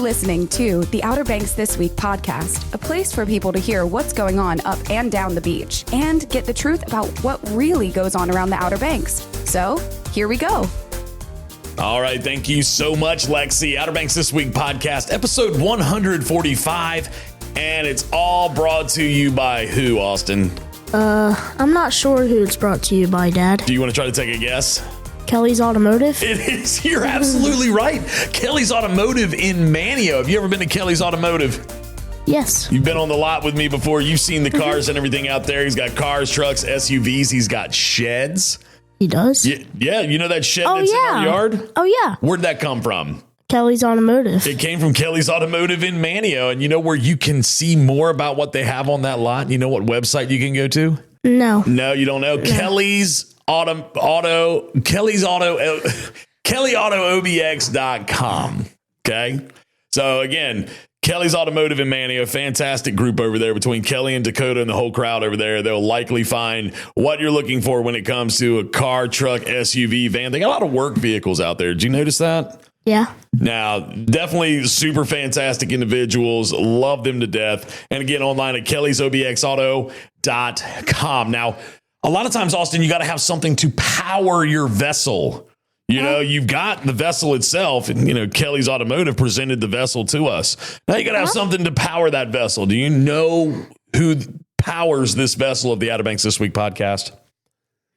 listening to the Outer Banks This Week podcast, a place for people to hear what's going on up and down the beach and get the truth about what really goes on around the Outer Banks. So, here we go. All right, thank you so much, Lexi. Outer Banks This Week podcast, episode 145, and it's all brought to you by who, Austin? I'm not sure who it's brought to you by, Dad. Do you want to try to take a guess? Kelly's Automotive? It is. You're absolutely right. Kelly's Automotive in Mania. Have you ever been to Kelly's Automotive? Yes. You've been on the lot with me before. You've seen the cars and everything out there. He's got cars, trucks, SUVs. He's got sheds. He does? Yeah, you know that shed that's in our yard? Oh, yeah. Where'd that come from? Kelly's Automotive. It came from Kelly's Automotive in Mania. And you know where you can see more about what they have on that lot? You know what website you can go to? No. No, you don't know? No. KellyAutoOBX.com. Okay. So again, Kelly's Automotive in Mania, fantastic group over there between Kelly and Dakota and the whole crowd over there. They'll likely find what you're looking for when it comes to a car, truck, SUV, van. They got a lot of work vehicles out there. Did you notice that? Yeah. Now, definitely super fantastic individuals. Love them to death. And again, online at Kelly'sOBXAuto.com. Now, a lot of times, Austin, you got to have something to power your vessel. You know, you've got the vessel itself, and, you know, Kelly's Automotive presented the vessel to us. Now you got to have something to power that vessel. Do you know who powers this vessel of the Outer Banks This Week podcast?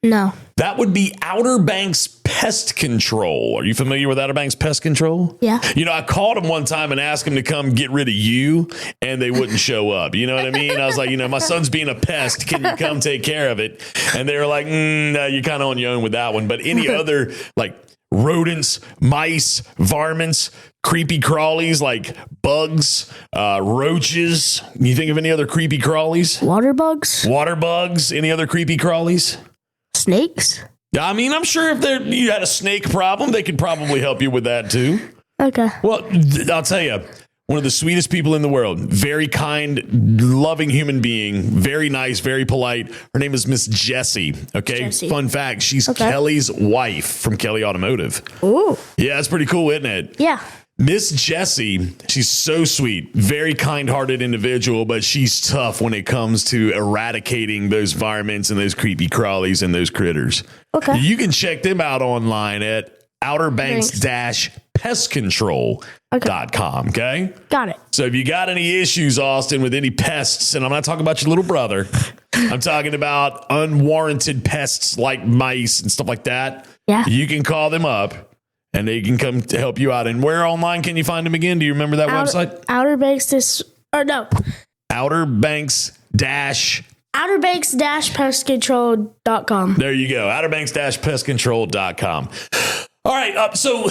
No. That would be Outer Banks Pest Control. Are you familiar with Outer Banks Pest Control? Yeah. You know, I called them one time and asked them to come get rid of you, and they wouldn't show up. You know what I mean? I was like, you know, my son's being a pest. Can you come take care of it? And they were like, no, you're kind of on your own with that one. But any other, like, rodents, mice, varmints, creepy crawlies like bugs, roaches. You think of any other creepy crawlies? Water bugs? Water bugs. Any other creepy crawlies? Snakes? I mean, I'm sure if you had a snake problem, they could probably help you with that too. Okay. Well, I'll tell you, one of the sweetest people in the world, very kind, loving human being, very nice, very polite. Her name is Miss Jessie. Okay. Jessie. Fun fact. She's Kelly's wife from Kelly Automotive. Ooh. Yeah, that's pretty cool, isn't it? Yeah. Miss Jessie, she's so sweet, very kind-hearted individual, but she's tough when it comes to eradicating those varmints and those creepy crawlies and those critters. Okay. You can check them out online at outerbanks-pestcontrol.com. Okay. Got it. So if you got any issues, Austin, with any pests, and I'm not talking about your little brother, I'm talking about unwarranted pests like mice and stuff like that. Yeah. You can call them up. And they can come to help you out. And where online can you find them again? Do you remember that website? Outerbanks-pestcontrol.com. There you go. Outerbanks-pestcontrol.com. All right. So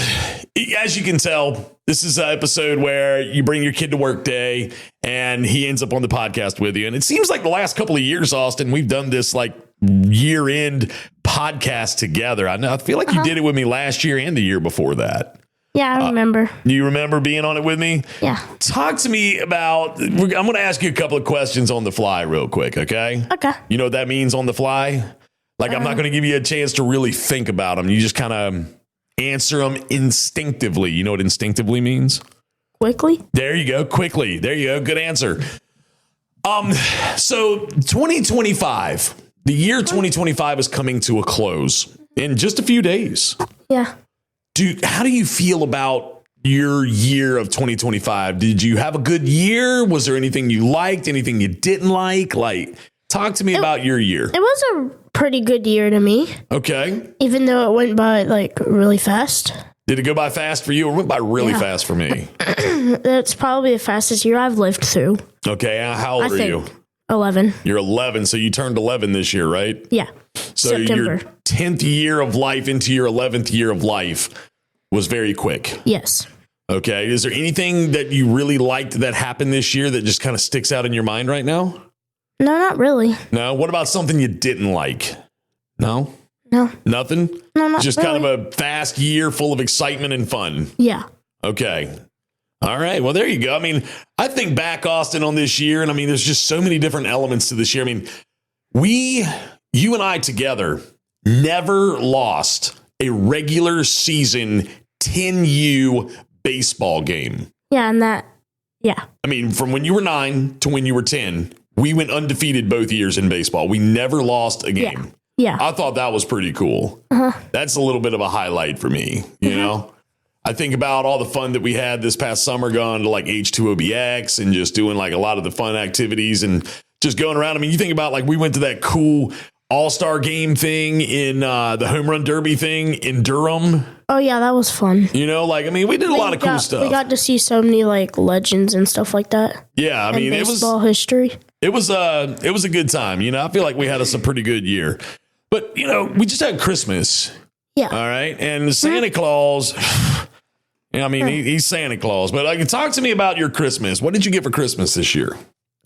as you can tell, this is an episode where you bring your kid to work day and he ends up on the podcast with you. And it seems like the last couple of years, Austin, we've done this like year-end podcast together. I feel like you did it with me last year and the year before that. Yeah, I remember. You remember being on it with me? Yeah. Talk to me about, I'm going to ask you a couple of questions on the fly real quick, okay? Okay. You know what that means on the fly? Like, I'm not going to give you a chance to really think about them. You just kind of answer them instinctively. You know what instinctively means? Quickly? There you go. Quickly. There you go. Good answer. So 2025, the year 2025 is coming to a close in just a few days. Yeah. How do you feel about your year of 2025? Did you have a good year? Was there anything you liked? Anything you didn't like? Like, talk to me about your year. It was a pretty good year to me. Okay. Even though it went by like really fast. Did it go by fast for you or went by really fast for me? That's probably the fastest year I've lived through. Okay. How old are you? 11. You're 11. So you turned 11 this year, right? Yeah. So September. your 10th year of life into your 11th year of life was very quick. Yes. Okay. Is there anything that you really liked that happened this year that just kind of sticks out in your mind right now? No, not really. No. What about something you didn't like? No? No. Nothing? No, not just really. kind of a fast year full of excitement and fun. Yeah. Okay. All right. Well, there you go. I mean, I think back, Austin, on this year, and I mean, there's just so many different elements to this year. I mean, you and I together never lost a regular season 10U baseball game. Yeah, and that. Yeah. I mean, from when you were 9 to when you were 10, we went undefeated both years in baseball. We never lost a game. Yeah. I thought that was pretty cool. That's a little bit of a highlight for me, you know? I think about all the fun that we had this past summer going to like H2OBX and just doing like a lot of the fun activities and just going around. I mean, you think about like we went to that cool all-star game thing in the home run derby thing in Durham. Oh, yeah, that was fun. You know, like, I mean, we did a lot of cool stuff. We got to see so many like legends and stuff like that. Yeah, I mean, baseball history. It was a good time. You know, I feel like we had a pretty good year. But, you know, we just had Christmas. Yeah. All right. And Santa Claus, I mean, he's Santa Claus. But like, talk to me about your Christmas. What did you get for Christmas this year?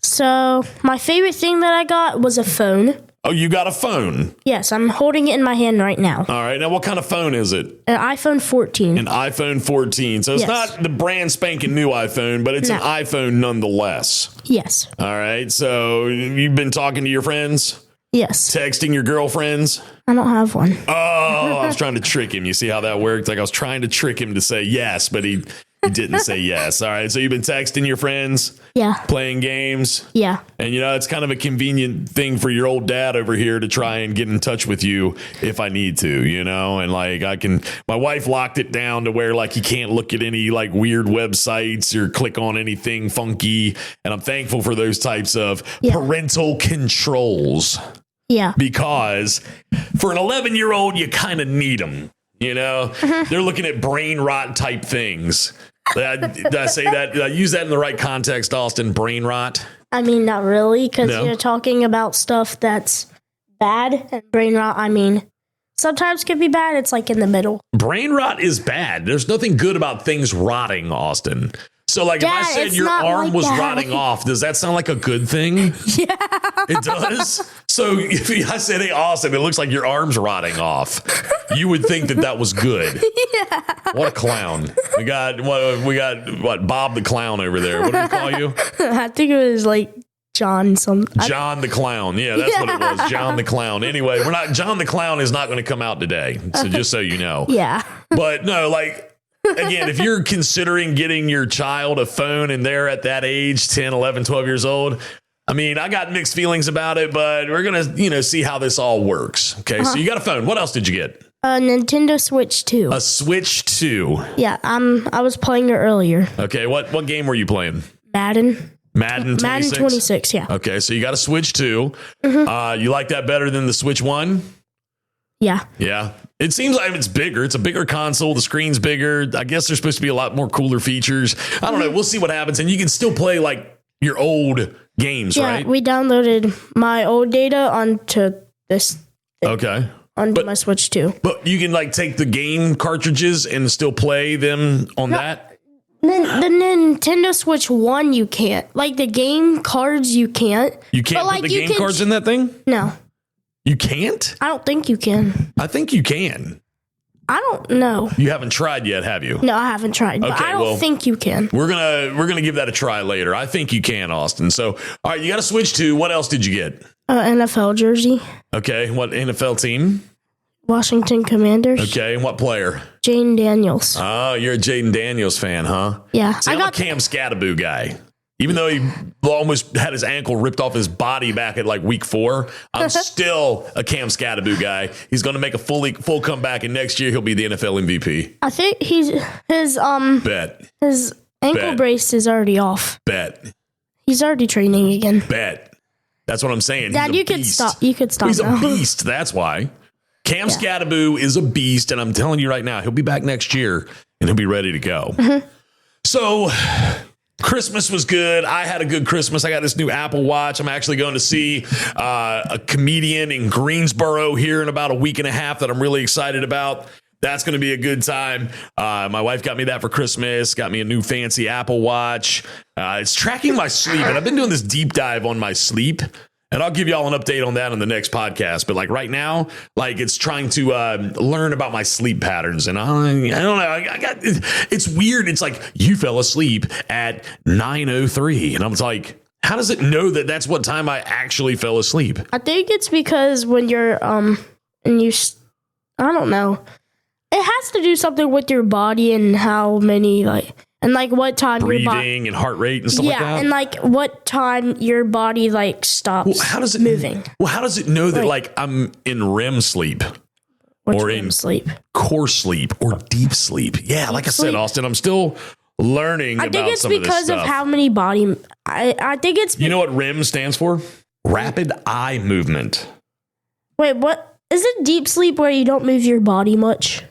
So my favorite thing that I got was a phone. Oh, you got a phone? Yes, I'm holding it in my hand right now. All right. Now, what kind of phone is it? An iPhone 14. An iPhone 14. So it's Yes. not the brand spanking new iPhone, but it's an iPhone nonetheless. Yes. All right. So you've been talking to your friends? Yes. Texting your girlfriends? I don't have one. Oh, I was trying to trick him. You see how that worked? Like I was trying to trick him to say yes, but he didn't say yes. All right. So you've been texting your friends, Yeah. playing games. Yeah. And, you know, it's kind of a convenient thing for your old dad over here to try and get in touch with you if I need to, you know, and like my wife locked it down to where like he can't look at any like weird websites or click on anything funky. And I'm thankful for those types of parental controls. Yeah. Because for an 11-year-old, you kind of need them. You know, they're looking at brain rot type things. Did I say that? Did I use that in the right context, Austin? Brain rot? I mean, not really, because No. you're talking about stuff that's bad and brain rot. I mean, sometimes can be bad. It's like in the middle. Brain rot is bad. There's nothing good about things rotting, Austin. So, like, if I Dad, said it's your not arm like was that. rotting off, does that sound like a good thing? Yeah. It does? So, if I said, hey, Austin, it looks like your arm's rotting off, you would think that was good. Yeah. What a clown. We got Bob the Clown over there. What do we call you? I think it was like John John the Clown. Yeah, that's what it was. John the Clown. Anyway, John the Clown is not going to come out today. So, just so you know. Yeah. But no, like, again, if you're considering getting your child a phone and they're at that age, 10, 11, 12 years old, I mean, I got mixed feelings about it, but we're going to, you know, see how this all works. Okay, so you got a phone. What else did you get? A Nintendo Switch 2. A Switch 2. Yeah, I was playing it earlier. Okay, what game were you playing? Madden. Madden 26? Madden 26, yeah. Okay, so you got a Switch 2. You like that better than the Switch 1? Yeah. Yeah. It seems like it's bigger. It's a bigger console. The screen's bigger. I guess there's supposed to be a lot more cooler features. I don't know. We'll see what happens. And you can still play like your old games, Yeah, right? we downloaded my old data onto this. Okay. Onto my Switch 2. But you can like take the game cartridges and still play them on that? The Nintendo Switch 1, you can't. Like the game cards, you can't. You can't But, put like, the you game can cards in that thing? No, You can't? I don't think you can. I think you can. I don't know. You haven't tried yet, have you? No, I haven't tried. But Okay, I don't well- think you can. We're gonna give that a try later. I think you can, Austin. So, all right, you got to switch to what else did you get? NFL jersey. Okay, what NFL team? Washington Commanders. Okay, and what player? Jane Daniels. Oh, you're a Jaden Daniels fan, huh? Yeah. See, I'm a Cam Scattaboo guy. Even though he almost had his ankle ripped off his body back at like week 4, I'm still a Cam Scattaboo guy. He's going to make a full comeback, and next year he'll be the NFL MVP. I think his ankle Bet. brace is already off. Bet. He's already training again. Bet. That's what I'm saying. Dad, He's a you could beast. stop. You could stop He's now. a beast. That's why. Cam Scattaboo is a beast, and I'm telling you right now, he'll be back next year, and he'll be ready to go. So, Christmas was good. I had a good Christmas. I got this new Apple Watch. I'm actually going to see a comedian in Greensboro here in about a week and a half that I'm really excited about. That's going to be a good time. My wife got me that for Christmas, got me a new fancy Apple Watch. It's tracking my sleep, and I've been doing this deep dive on my sleep. And I'll give y'all an update on that in the next podcast. But like right now, like it's trying to learn about my sleep patterns. And I don't know. It's weird. It's like you fell asleep at 9:03. And I'm like, how does it know that that's what time I actually fell asleep? I think it's because when you're I don't know. It has to do something with your body and how many like and like what time your body, breathing and heart rate and stuff like that. and like what time your body like stops How does it moving. Well, how does it know that like I'm in REM sleep or in sleep? core sleep or deep sleep? Yeah, like I said, Austin, I'm still learning I think about it's some of this because stuff. of how many body. I think it's. You know what REM stands for? Rapid eye movement. Wait, what is it? Deep sleep where you don't move your body much?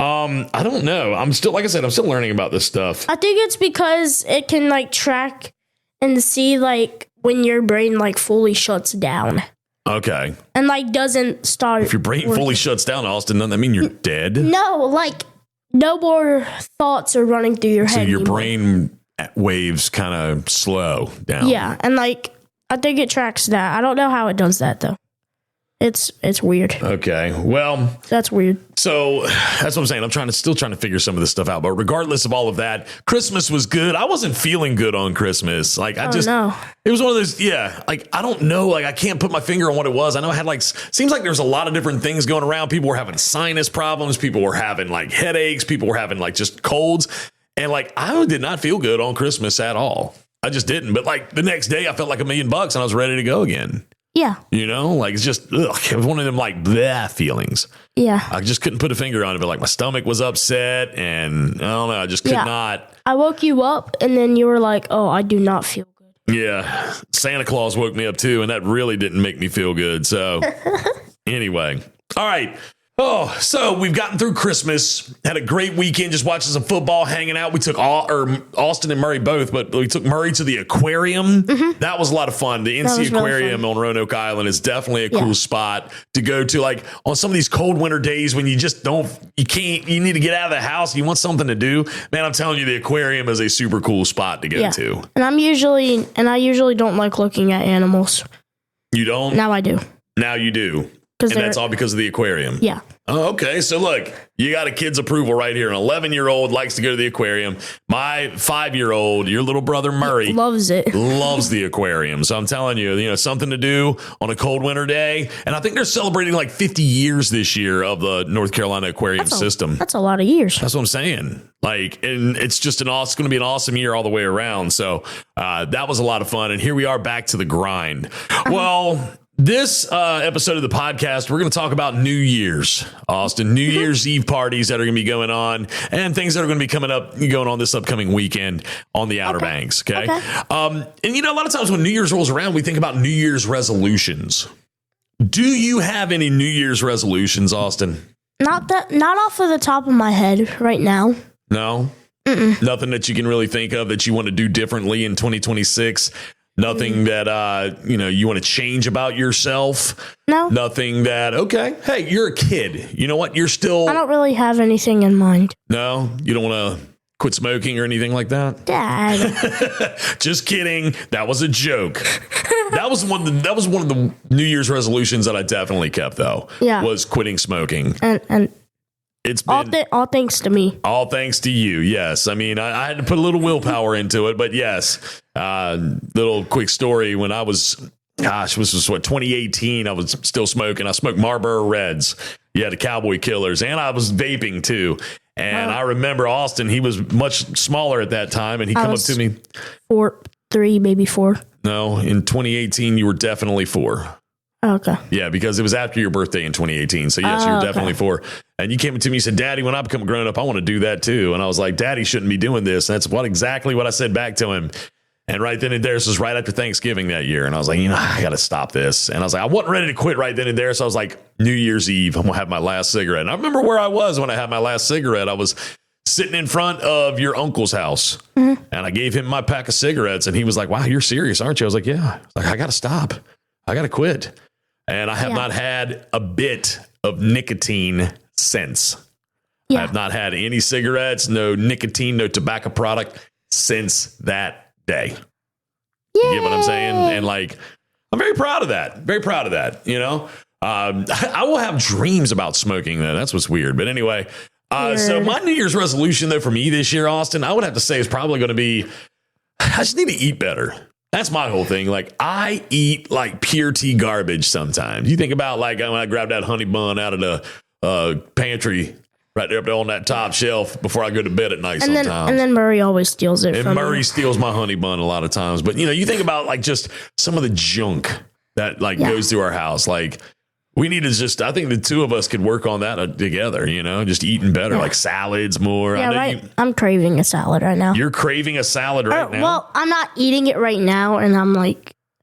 I don't know. I'm still, like I said, I'm still learning about this stuff. I think it's because it can like track and see like when your brain like fully shuts down Okay. and like doesn't start. If your brain fully shuts down, Austin, doesn't that mean you're dead? No, like no more thoughts are running through your So head. your anymore. brain waves kind of slow down. Yeah, and like I think it tracks that. I don't know how it does that though. It's weird. Okay. Well, That's weird. so that's what I'm saying. I'm still trying to figure some of this stuff out. But regardless of all of that, Christmas was good. I wasn't feeling good on Christmas. Like it was one of those, like I don't know. Like I can't put my finger on what it was. I know I had like, seems like there's a lot of different things going around. People were having sinus problems. People were having like headaches. People were having like just colds. And like, I did not feel good on Christmas at all. I just didn't. But like the next day I felt like $1 million and I was ready to go again. Yeah. You know, like it's just, it was one of them like bleh feelings. Yeah. I just couldn't put a finger on it, but like my stomach was upset and I don't know, I just could not. I woke you up and then you were like, oh, I do not feel good. Yeah. Santa Claus woke me up too, and that really didn't make me feel good. So anyway. All right. Oh, so we've gotten through Christmas, had a great weekend, just watching some football, hanging out. We took Austin and Murray both, but we took Murray to the aquarium. Mm-hmm. That was a lot of fun. The NC Aquarium on Roanoke Island is definitely a cool spot to go to. Like on some of these cold winter days when you just you need to get out of the house. You want something to do. Man, I'm telling you, the aquarium is a super cool spot to go to. And I usually don't like looking at animals. You don't? Now I do. Now you do. And that's all because of the aquarium. Yeah. Oh, okay. So look, you got a kid's approval right here. An 11-year-old likes to go to the aquarium. My 5-year-old, your little brother Murray, loves it. Loves the aquarium. So I'm telling you, something to do on a cold winter day. And I think they're celebrating like 50 years this year of the North Carolina aquarium system. That's a lot of years. That's what I'm saying. Like, and it's just it's going to be an awesome year all the way around. So that was a lot of fun. And here we are back to the grind. Well, this episode of the podcast, we're going to talk about New Year's, Austin, New Year's Eve parties that are going to be going on and things that are going to be going on this upcoming weekend on the Outer Banks. Okay. And a lot of times when New Year's rolls around, we think about New Year's resolutions. Do you have any New Year's resolutions, Austin? Not off of the top of my head right now. No, nothing that you can really think of that you want to do differently in 2026. Nothing that, you want to change about yourself. No. Nothing that, okay, hey, you're a kid. You know what? You're still. I don't really have anything in mind. No, you don't want to quit smoking or anything like that? Dad. Just kidding. That was a joke. That was one of the New Year's resolutions that I definitely kept, though. Yeah. Was quitting smoking. And it's been all thanks to me. All thanks to you. Yes. I mean, I had to put a little willpower into it, but yes. Little quick story. When I was, this was 2018. I was still smoking. I smoked Marlboro Reds. Yeah, the Cowboy Killers. And I was vaping too. And I remember Austin, he was much smaller at that time. And he come up to me. 3, maybe 4. No, in 2018, you were definitely 4. Okay. Yeah, because it was after your birthday in 2018. So yes, you're definitely 4. And you came up to me and said, Daddy, when I become a grown up, I want to do that too. And I was like, Daddy shouldn't be doing this. And that's exactly what I said back to him. And right then and there, this was right after Thanksgiving that year. And I was like, I got to stop this. And I was like, I wasn't ready to quit right then and there. So I was like, New Year's Eve, I'm going to have my last cigarette. And I remember where I was when I had my last cigarette. I was sitting in front of your uncle's house. Mm-hmm. And I gave him my pack of cigarettes. And he was like, wow, you're serious, aren't you? I was like, yeah. I got to stop. I got to quit. And I have not had a bit of nicotine since. Yeah. I have not had any cigarettes, no nicotine, no tobacco product since that day. Yay. You get what I'm saying? And like, I'm very proud of that. Very proud of that. I will have dreams about smoking though. That's what's weird. But anyway, so my New Year's resolution though for me this year, Austin, I would have to say is probably going to be, I just need to eat better. That's my whole thing. Like I eat like pure tea garbage sometimes. You think about like when I grabbed that honey bun out of the pantry right there up on that top shelf before I go to bed at night And sometimes. then Murray always steals it And from Murray me. steals my honey bun a lot of times. But, you think about like just some of the junk that goes through our house. Like we need to I think the two of us could work on that together, just eating better, like salads more. Yeah, I know right. I'm craving a salad right now. you're craving a salad right now. Well, I'm not eating it right now, and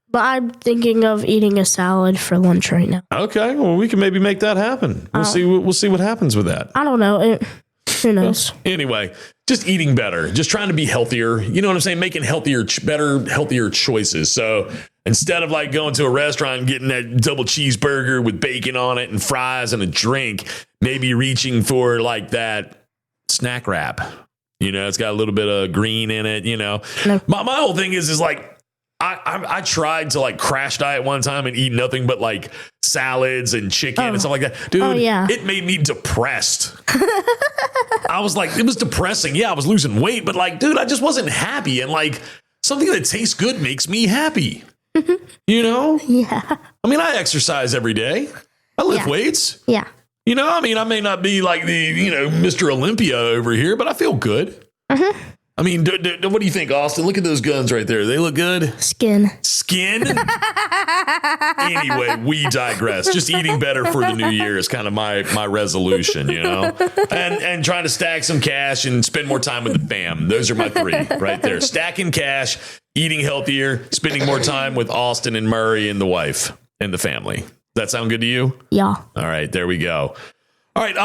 but I'm thinking of eating a salad for lunch right now. Okay. Well, we can maybe make that happen. We'll see. We'll see what happens with that. I don't know. Who knows? Anyway, just eating better, just trying to be healthier. You know what I'm saying? Making healthier choices. So instead of like going to a restaurant and getting that double cheeseburger with bacon on it and fries and a drink, maybe reaching for like that snack wrap. It's got a little bit of green in it. No. My whole thing is like, I tried to like crash diet one time and eat nothing but like salads and chicken and stuff like that. Dude, It made me depressed. I was like, it was depressing. Yeah, I was losing weight, but like, dude, I just wasn't happy. And like something that tastes good makes me happy. Yeah. I mean, I exercise every day. I lift weights. Yeah. I mean, I may not be like the, Mr. Olympia over here, but I feel good. I mean, what do you think, Austin? Look at those guns right there. They look good. Skin. Anyway, we digress. Just eating better for the new year is kind of my resolution, and trying to stack some cash and spend more time with the fam. Those are my three right there. Stacking cash, eating healthier, spending more time with Austin and Murray and the wife and the family. Does that sound good to you? Yeah. All right, there we go. All right,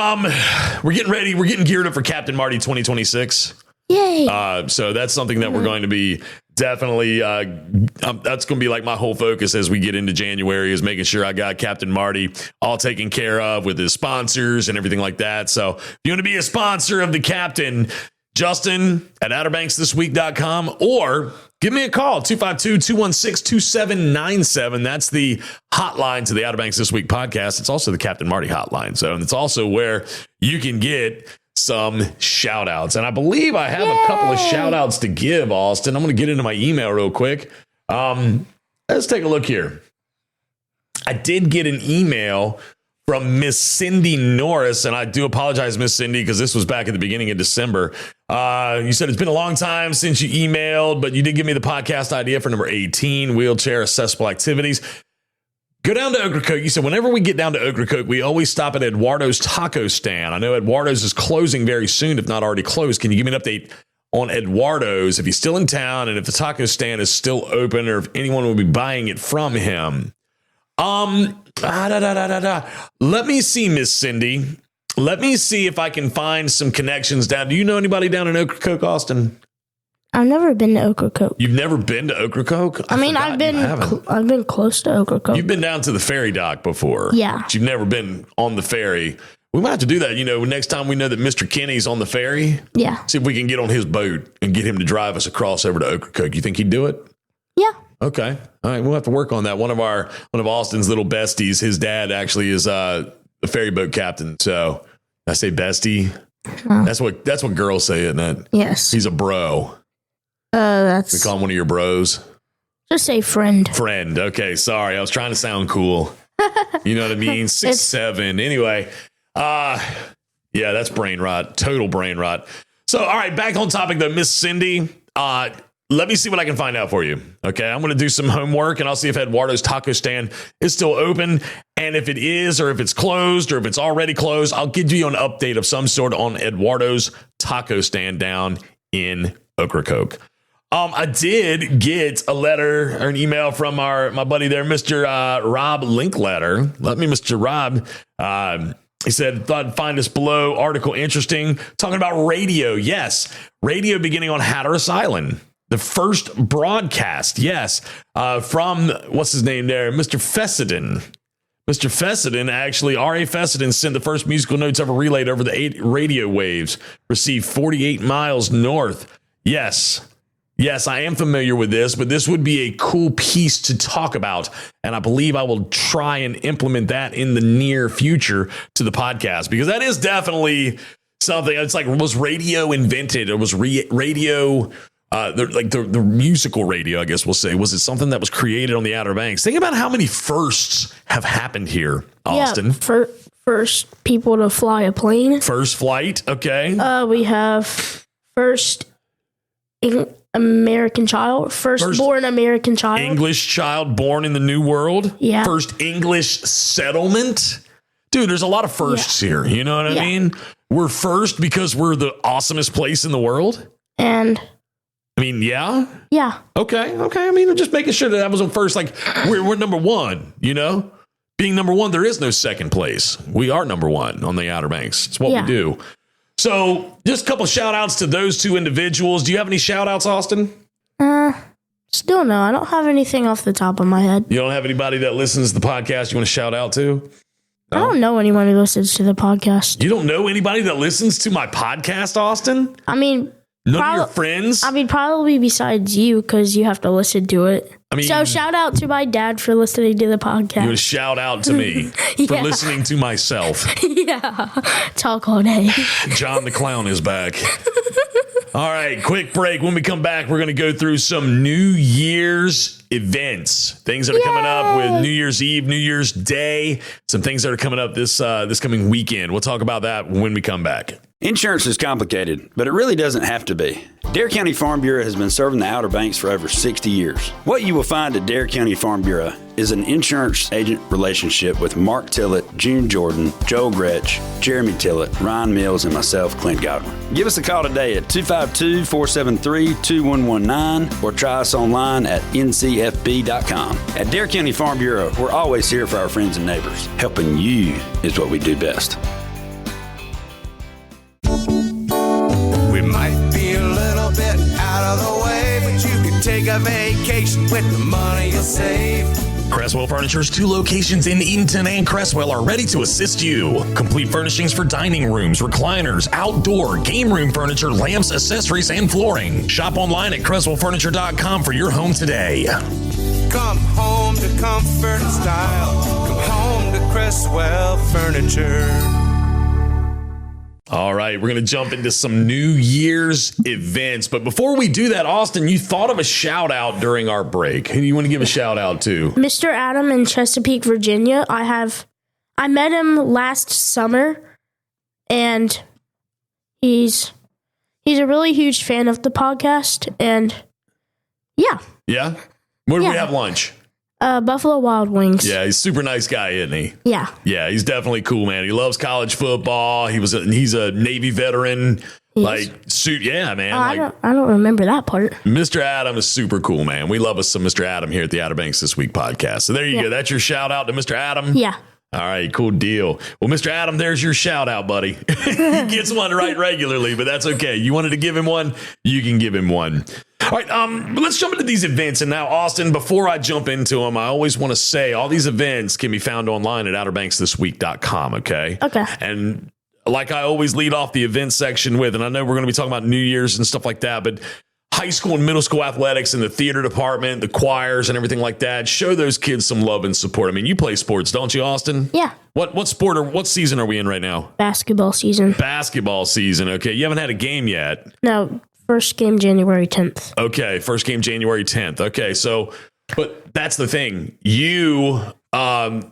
we're getting ready. We're getting geared up for Captain Marty 2026. Yay. So that's something that we're going to be definitely, that's going to be like my whole focus as we get into January is making sure I got Captain Marty all taken care of with his sponsors and everything like that. So if you want to be a sponsor of the Captain, Justin at OuterBanksThisWeek.com, or give me a call, 252-216-2797. That's the hotline to the Outer Banks This Week podcast. It's also the Captain Marty hotline. So it's also where you can get some shout outs. And I believe I have a couple of shout outs to give, Austin. I'm going to get into my email real quick. Let's take a look here. I did get an email from Miss Cindy Norris, and I do apologize, Miss Cindy, because this was back at the beginning of December. You said it's been a long time since you emailed, but you did give me the podcast idea for number 18, wheelchair accessible activities. Go down to Ocracoke. You said whenever we get down to Ocracoke, we always stop at Eduardo's Taco Stand. I know Eduardo's is closing very soon, if not already closed. Can you give me an update on Eduardo's, if he's still in town and if the taco stand is still open or if anyone will be buying it from him? Let me see, Miss Cindy. Let me see if I can find some connections down. Do you know anybody down in Ocracoke, Austin? I've never been to Ocracoke. You've never been to Ocracoke? I mean, I've been close to Ocracoke. You've been down to the ferry dock before. Yeah. But you've never been on the ferry. We might have to do that, next time we know that Mr. Kenny's on the ferry. Yeah. See if we can get on his boat and get him to drive us across over to Ocracoke. You think he'd do it? Yeah. Okay. All right. We'll have to work on that. One of Austin's little besties, his dad actually is a ferry boat captain. So I say bestie. That's what girls say, isn't it? Yes. He's a bro. We That's call him one of your bros. just a friend. Friend. Okay. Sorry. I was trying to sound cool. You know what I mean? 6'7". Anyway. Yeah, that's brain rot. Total brain rot. So, all right, back on topic though, Miss Cindy. Let me see what I can find out for you. Okay, I'm going to do some homework and I'll see if Eduardo's Taco Stand is still open. And if it is, or if it's closed, or if it's already closed, I'll give you an update of some sort on Eduardo's Taco Stand down in Ocracoke. I did get a letter or an email from my buddy there, Mr. Rob Linkletter. Let me, Mr. Rob. He said, thought I'd find this below article interesting. Talking about radio. Yes. Radio beginning on Hatteras Island. The first broadcast. Yes. From, what's his name there? Mr. Fessenden. Mr. Fessenden, actually, R.A. Fessenden sent the first musical notes ever relayed over the 8 radio waves. Received 48 miles north. Yes. Yes, I am familiar with this, but this would be a cool piece to talk about. And I believe I will try and implement that in the near future to the podcast, because that is definitely something. It's like, was radio invented, or was radio, the musical radio, I guess we'll say, was it something that was created on the Outer Banks? Think about how many firsts have happened here, Austin. Yeah, first people to fly a plane. First flight. Okay. We have first American child, firstborn American child. English child born in the New World. Yeah. First English settlement. Dude, there's a lot of firsts here. You know what I mean? We're first because we're the awesomest place in the world. And I mean, yeah. yeah. Okay. I mean, I'm just making sure that was on first. Like, we're number one, you know? Being number one, there is no second place. We are number one on the Outer Banks. It's what we do. So just a couple shout outs to those two individuals. Do you have any shout outs, Austin? Still no. I don't have anything off the top of my head. You don't have anybody that listens to the podcast you want to shout out to? I don't know anyone who listens to the podcast. You don't know anybody that listens to my podcast, Austin? I mean, none of your friends? I mean, probably besides you, because you have to listen to it. I mean, so shout out to my dad for listening to the podcast. You would shout out to me for listening to myself. Yeah. Talk all day. John the Clown is back. All right, quick break. When we come back, we're going to go through some New Year's events, things that are coming up with New Year's Eve, New Year's Day, some things that are coming up this coming weekend. We'll talk about that when we come back. Insurance is complicated, but it really doesn't have to be. Dare County Farm Bureau has been serving the Outer Banks for over 60 years. What you will find at Dare County Farm Bureau is an insurance agent relationship with Mark Tillett, June Jordan, Joel Gretsch, Jeremy Tillett, Ryan Mills, and myself, Clint Godwin. Give us a call today at 252-473-2119 or try us online at ncfb.com. At Dare County Farm Bureau, we're always here for our friends and neighbors. Helping you is what we do best. Take a vacation with the money you'll save. Cresswell Furniture's 2 locations in Eatonton and Cresswell are ready to assist you. Complete furnishings for dining rooms, recliners, outdoor, game room furniture, lamps, accessories, and flooring. Shop online at CresswellFurniture.com for your home today. Come home to comfort and style. Come home to Cresswell Furniture. All right, we're going to jump into some New Year's events. But before we do that, Austin, you thought of a shout out during our break. Who do you want to give a shout out to? Mr. Adam in Chesapeake, Virginia. I met him last summer, and he's a really huge fan of the podcast. And yeah. Yeah? Where do we have lunch? Buffalo Wild Wings. Yeah, he's a super nice guy, isn't he? Yeah. Yeah, he's definitely cool, man. He loves college football. He's a Navy veteran. Yeah, man. I don't remember that part. Mr. Adam is super cool, man. We love us some Mr. Adam here at the Outer Banks This Week podcast. So there you go. That's your shout out to Mr. Adam. Yeah. All right, cool deal. Well, Mr. Adam, there's your shout out, buddy. He gets one right regularly, but that's okay. You wanted to give him one, you can give him one. All right, let's jump into these events. And now, Austin, before I jump into them, I always want to say all these events can be found online at outerbanksthisweek.com, okay? Okay. And like I always lead off the event section with, and I know we're going to be talking about New Year's and stuff like that, but high school and middle school athletics and the theater department, the choirs and everything like that, show those kids some love and support. I mean, you play sports, don't you, Austin? Yeah. What sport or what season are we in right now? Basketball season. Basketball season, okay. You haven't had a game yet. No. First game January 10th. Okay, first game January 10th. Okay, so, but that's the thing. You are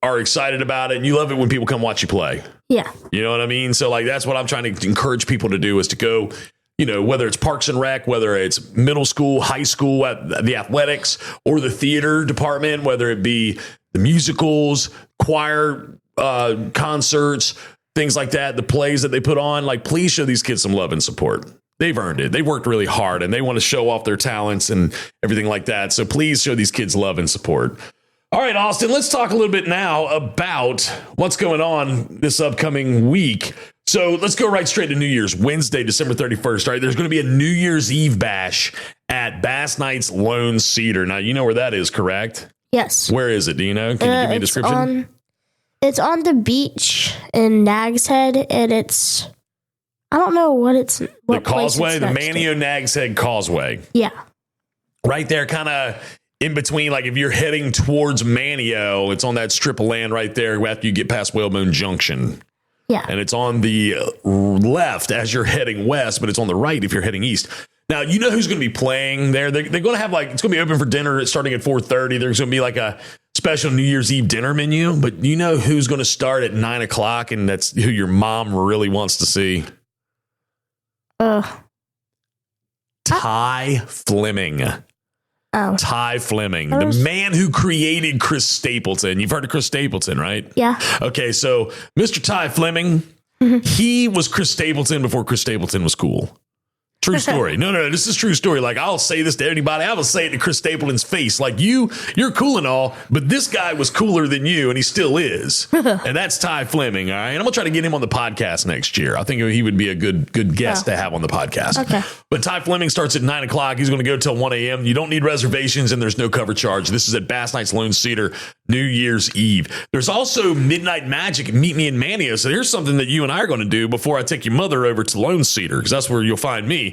excited about it, and you love it when people come watch you play. Yeah. You know what I mean? So, like, that's what I'm trying to encourage people to do is to go, you know, whether it's Parks and Rec, whether it's middle school, high school, the athletics, or the theater department, whether it be the musicals, choir, concerts, things like that, the plays that they put on. Like, please show these kids some love and support. They've earned it. They worked really hard and they want to show off their talents and everything like that. So please show these kids love and support. All right, Austin, let's talk a little bit now about what's going on this upcoming week. So let's go right straight to New Year's, Wednesday, December 31st. All right, there's going to be a New Year's Eve bash at Bass Knights Lone Cedar. Now, you know where that is, correct? Yes. Where is it? Do you know? Can you give me a description? It's on the beach in Nags Head, and it's... I don't know what the Causeway, the Manteo Nags Head Causeway. Yeah. Right there, kind of in between, like if you're heading towards Manteo, it's on that strip of land right there after you get past Whalebone Junction. Yeah. And it's on the left as you're heading west, but it's on the right if you're heading east. Now, you know who's going to be playing there. They're going to have it's going to be open for dinner starting at 4:30. There's going to be like a special New Year's Eve dinner menu, but you know who's going to start at 9 o'clock, and that's who your mom really wants to see? Ty Fleming. Oh. Ty Fleming, the man who created Chris Stapleton. You've heard of Chris Stapleton, right? Yeah. Okay, so Mr. Ty Fleming, he was Chris Stapleton before Chris Stapleton was cool. True story. No, this is true story. Like, I'll say this to anybody. I will say it to Chris Stapleton's face. Like, you're cool and all, but this guy was cooler than you, and he still is. And that's Ty Fleming, all right? And I'm going to try to get him on the podcast next year. I think he would be a good guest to have on the podcast. Okay. But Ty Fleming starts at 9 o'clock. He's going to go till 1 a.m. You don't need reservations, and there's no cover charge. This is at Bass Knights Lone Cedar, New Year's Eve. There's also Midnight Magic at Meet Me in Mania. So here's something that you and I are going to do before I take your mother over to Lone Cedar, because that's where you'll find me.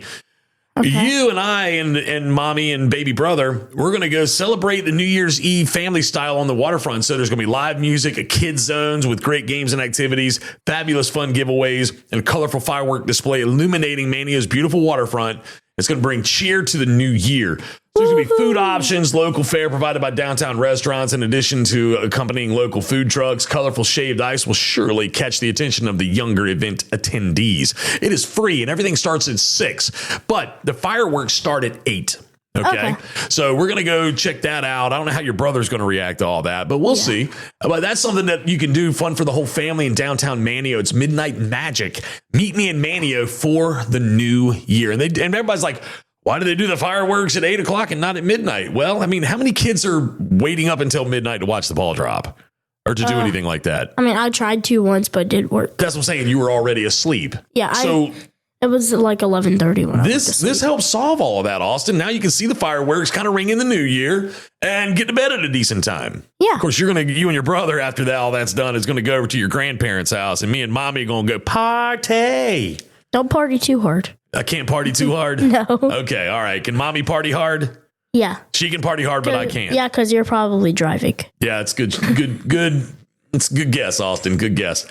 Okay. You and I and mommy and baby brother, we're going to go celebrate the New Year's Eve family style on the waterfront. So there's going to be live music, a kids zones with great games and activities, fabulous fun giveaways, and colorful firework display illuminating Mania's beautiful waterfront. It's going to bring cheer to the new year. So there's going to be food options, local fare provided by downtown restaurants, in addition to accompanying local food trucks. Colorful shaved ice will surely catch the attention of the younger event attendees. It is free and everything starts at 6, but the fireworks start at 8. Okay. So we're going to go check that out. I don't know how your brother's going to react to all that, but we'll see. But that's something that you can do, fun for the whole family in downtown Mania. It's Midnight Magic. Meet me in Mania for the new year. And everybody's like, why do they do the fireworks at 8 o'clock and not at midnight? Well, I mean, how many kids are waiting up until midnight to watch the ball drop or to do anything like that? I mean, I tried to once, but it didn't work. That's what I'm saying. You were already asleep. Yeah. So it was like 11:30 when this helps solve all of that, Austin. Now you can see the fireworks kind of ring in the new year and get to bed at a decent time. Yeah. Of course, you and your brother, after that all that's done, is going to go over to your grandparents' house, and me and mommy are going to go party. Don't party too hard. I can't party too hard? No. Okay, all right. Can mommy party hard? Yeah. She can party hard, but I can't. Yeah, because you're probably driving. Yeah, it's good. It's a good guess, Austin. Good guess.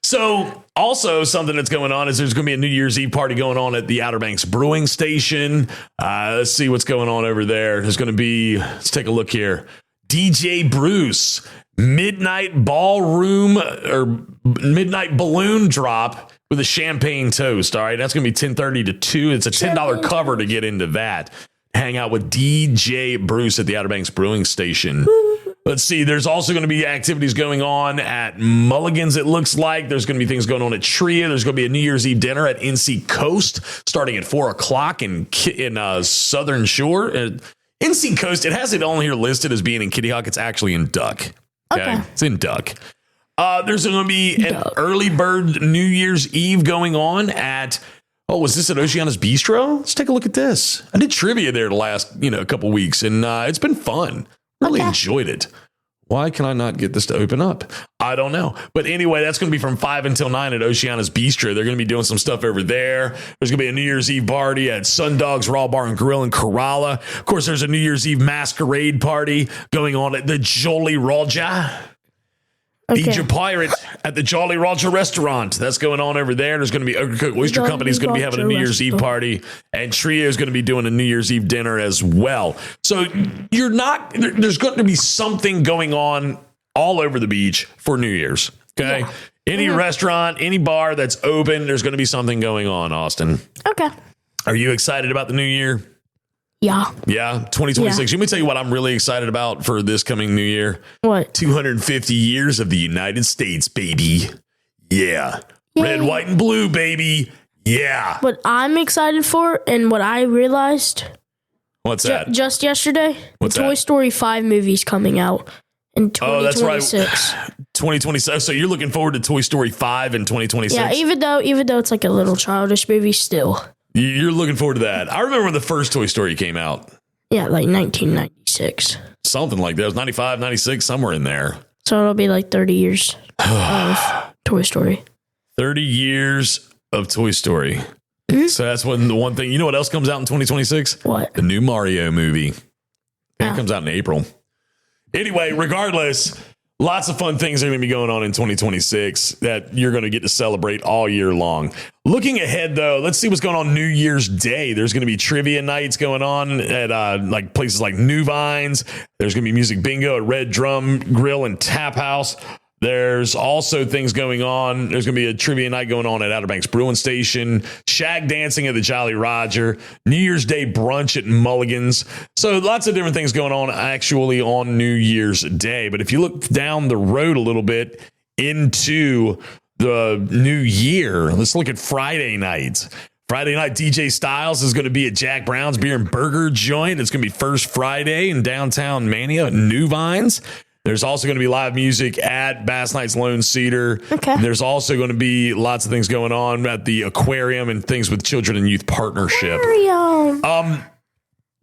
So also something that's going on is there's going to be a New Year's Eve party going on at the Outer Banks Brewing Station. Let's see what's going on over there. There's going to be, let's take a look here. DJ Bruce, midnight ballroom or midnight balloon drop with a champagne toast. All right. That's going to be 10:30 to 2. It's a $10 cover to get into that. Hang out with DJ Bruce at the Outer Banks Brewing Station. Let's see. There's also going to be activities going on at Mulligan's. It looks like there's going to be things going on at Tria. There's going to be a New Year's Eve dinner at NC Coast starting at 4 o'clock in Southern Shore. NC Coast, it has it on here listed as being in Kitty Hawk. It's actually in Duck. Okay. It's in Duck. There's going to be an early bird New Year's Eve going on at, was this at Oceana's Bistro? Let's take a look at this. I did trivia there the last, couple weeks, and it's been fun. Really enjoyed it. Why can I not get this to open up? I don't know. But anyway, that's going to be from 5 until 9 at Oceana's Bistro. They're going to be doing some stuff over there. There's going to be a New Year's Eve party at Sundogs Raw Bar and Grill in Corolla. Of course, there's a New Year's Eve masquerade party going on at the Jolly Roger. Eat your pirate at the Jolly Roger restaurant. That's going on over there. There's going to be Ocracoke Oyster Company is going to be having a New Year's Eve party, and Trio is going to be doing a New Year's Eve dinner as well. So there's going to be something going on all over the beach for New Year's. Okay. Yeah. Any restaurant, any bar that's open, there's going to be something going on, Austin. Okay. Are you excited about the new year? Yeah. Yeah. 2026. Let me tell you what I'm really excited about for this coming new year. What? 250 years of the United States, baby. Yeah. Yay. Red, white, and blue, baby. Yeah. What I'm excited for and what I realized. What's that? Just yesterday. What's the Toy Story 5 movie's coming out in 2026. Oh, that's right. 2026. So you're looking forward to Toy Story 5 in 2026? Yeah, even though it's like a little childish movie still. You're looking forward to that. I remember when the first Toy Story came out. Yeah, like 1996. Something like that. It was 95, 96, somewhere in there. So it'll be like 30 years of Toy Story. 30 years of Toy Story. Mm-hmm. So that's the one thing. You know what else comes out in 2026? What? The new Mario movie. It comes out in April. Anyway, regardless, lots of fun things are going to be going on in 2026 that you're going to get to celebrate all year long. Looking ahead, though, let's see what's going on New Year's Day. There's going to be trivia nights going on at like places like New Vines. There's going to be music bingo at Red Drum Grill and Tap House. There's also things going on. There's going to be a trivia night going on at Outer Banks Brewing Station, shag dancing at the Jolly Roger, New Year's Day brunch at Mulligan's. So lots of different things going on actually on New Year's Day. But if you look down the road a little bit into the new year, let's look at Friday nights. Friday night, DJ Styles is going to be at Jack Brown's Beer and Burger Joint. It's going to be First Friday in downtown Mania at New Vines. There's also going to be live music at Bass Knight's Lone Cedar. Okay. There's also going to be lots of things going on at the aquarium and things with Children and Youth Partnership.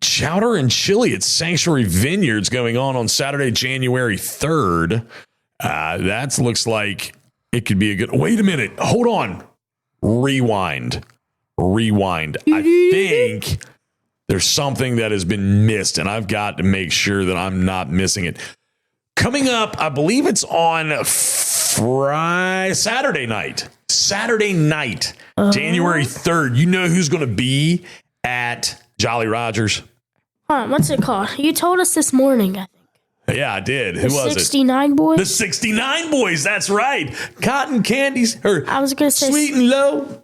Chowder and Chili at Sanctuary Vineyards going on Saturday, January 3rd. That looks like it could be a good... Wait a minute. Hold on. Rewind. I think there's something that has been missed, and I've got to make sure that I'm not missing it. Coming up, I believe it's on Saturday night, January 3rd. You know who's going to be at Jolly Rogers? What's it called? You told us this morning, I think. Yeah, I did. Who was it? 69 Boys? The 69 Boys, that's right. Cotton Candies, or I was going to say... Sweet and Low.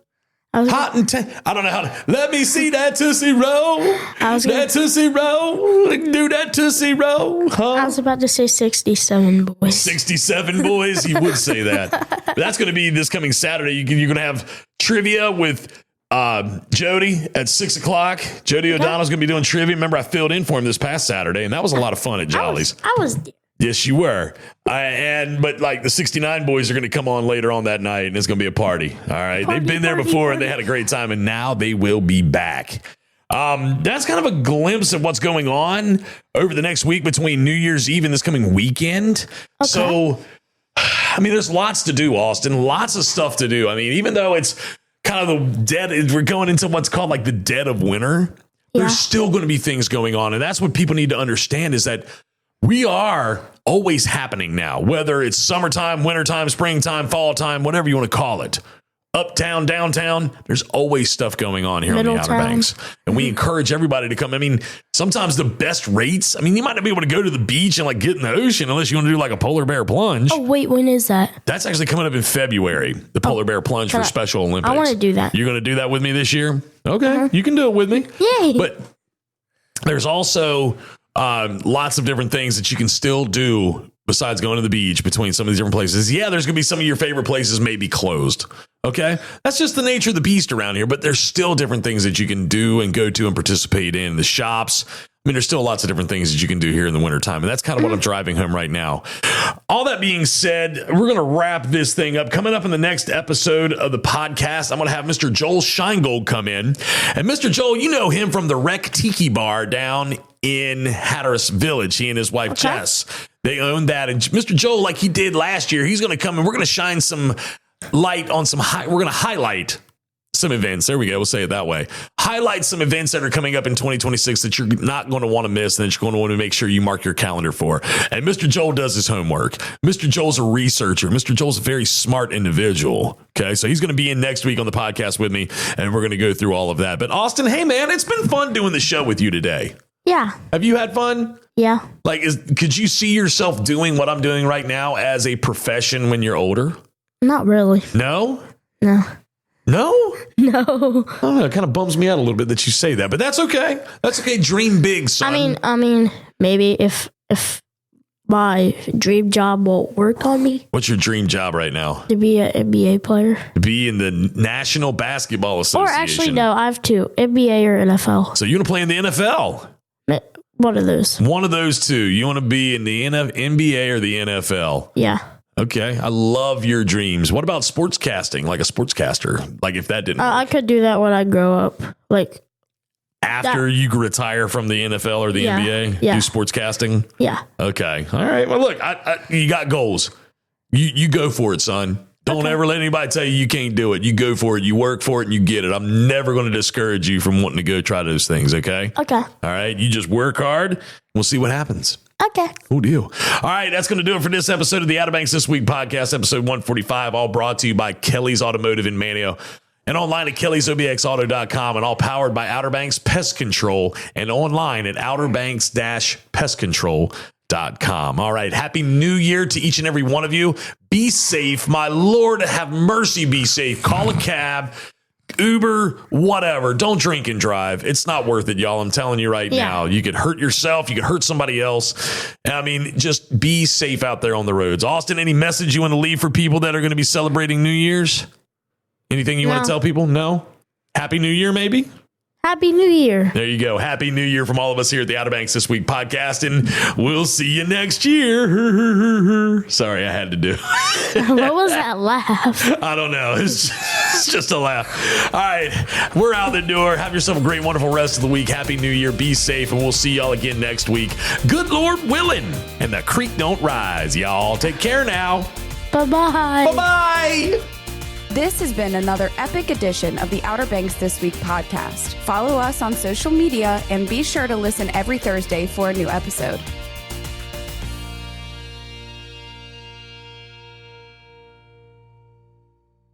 Hot and I don't know how to... Let me see that Tootsie Roll. That Tootsie Roll. Do that Tootsie Roll. Huh? I was about to say 67 Boys. 67 Boys. You would say that. But that's going to be this coming Saturday. You're going to have trivia with Jody at 6 o'clock. Jody O'Donnell's going to be doing trivia. Remember, I filled in for him this past Saturday, and that was a lot of fun at Jolly's. I was Yes, you were. But like the 69 Boys are going to come on later on that night, and it's going to be a party. All right. They've been there before, and they had a great time, and now they will be back. That's kind of a glimpse of what's going on over the next week between New Year's Eve and this coming weekend. Okay. So, I mean, there's lots to do, Austin. Lots of stuff to do. I mean, even though it's kind of the dead, we're going into what's called like the dead of winter. Yeah. There's still going to be things going on, and that's what people need to understand is that we are always happening now, whether it's summertime, wintertime, springtime, fall time, whatever you want to call it. Uptown, downtown, there's always stuff going on here on the Outer Banks. And we encourage everybody to come. I mean, sometimes the best rates, I mean, you might not be able to go to the beach and like get in the ocean unless you want to do like a polar bear plunge. Oh, wait, when is that? That's actually coming up in February, the polar bear plunge for Special Olympics. I want to do that. You're going to do that with me this year? Okay, you can do it with me. Yay. But there's also... lots of different things that you can still do besides going to the beach between some of these different places. Yeah, there's going to be some of your favorite places may be closed. Okay. That's just the nature of the beast around here, but there's still different things that you can do and go to and participate in the shops. I mean, there's still lots of different things that you can do here in the wintertime. And that's kind of what I'm driving home right now. All that being said, we're going to wrap this thing up. Coming up in the next episode of the podcast, I'm going to have Mr. Joel Scheingold come in. And Mr. Joel, you know him from the Wreck Tiki Bar down in Hatteras Village. He and his wife, Jess, they own that. And Mr. Joel, like he did last year, he's going to come and we're going to shine some light on we're going to highlight some events. There we go. We'll say it that way. Highlight some events that are coming up in 2026 that you're not going to want to miss and that you're going to want to make sure you mark your calendar for. And Mr. Joel does his homework. Mr. Joel's a researcher. Mr. Joel's a very smart individual. Okay. So he's going to be in next week on the podcast with me and we're going to go through all of that. But Austin, hey man, it's been fun doing the show with you today. Yeah. Have you had fun? Yeah. Like, could you see yourself doing what I'm doing right now as a profession when you're older? Not really. No? No. No? No. Oh, it kind of bums me out a little bit that you say that, but that's okay. That's okay. Dream big, son. I mean, maybe if my dream job won't work on me. What's your dream job right now? To be an NBA player. To be in the National Basketball Association. Or actually, no, I have two, NBA or NFL. So you want to play in the NFL? One of those. One of those two. You want to be in the NBA or the NFL? Yeah. Okay. I love your dreams. What about sportscasting? Like a sportscaster? Like if that didn't work? I could do that when I grow up. Like after you retire from the NFL or the NBA? Yeah. Do sportscasting? Yeah. Okay. All right. Well, look, you got goals. You go for it, son. Don't ever let anybody tell you can't do it. You go for it. You work for it and you get it. I'm never going to discourage you from wanting to go try those things. Okay. Okay. All right. You just work hard. We'll see what happens. Okay. Cool deal. All right. That's going to do it for this episode of the Outer Banks This Week podcast, episode 145, all brought to you by Kelly's Automotive in Mania. and online at kellysobxauto.com, and all powered by Outer Banks Pest Control, and online at outerbanks-pestcontrol.com. All right. Happy New Year to each and every one of you. Be safe. My Lord, have mercy. Be safe. Call a cab, Uber, whatever. Don't drink and drive. It's not worth it, y'all. I'm telling you right now. You could hurt yourself. You could hurt somebody else. I mean, just be safe out there on the roads. Austin, any message you want to leave for people that are going to be celebrating New Year's? Anything you want to tell people? No? Happy New Year, maybe? Happy New Year. There you go. Happy New Year from all of us here at the Outer Banks This Week podcast, and we'll see you next year. Sorry, I had to do it. What was that laugh? I don't know. It's just a laugh. All right. We're out the door. Have yourself a great, wonderful rest of the week. Happy New Year. Be safe, and we'll see y'all again next week. Good Lord willing, and the creek don't rise, y'all. Take care now. Bye-bye. Bye-bye. This has been another epic edition of the Outer Banks This Week podcast. Follow us on social media and be sure to listen every Thursday for a new episode.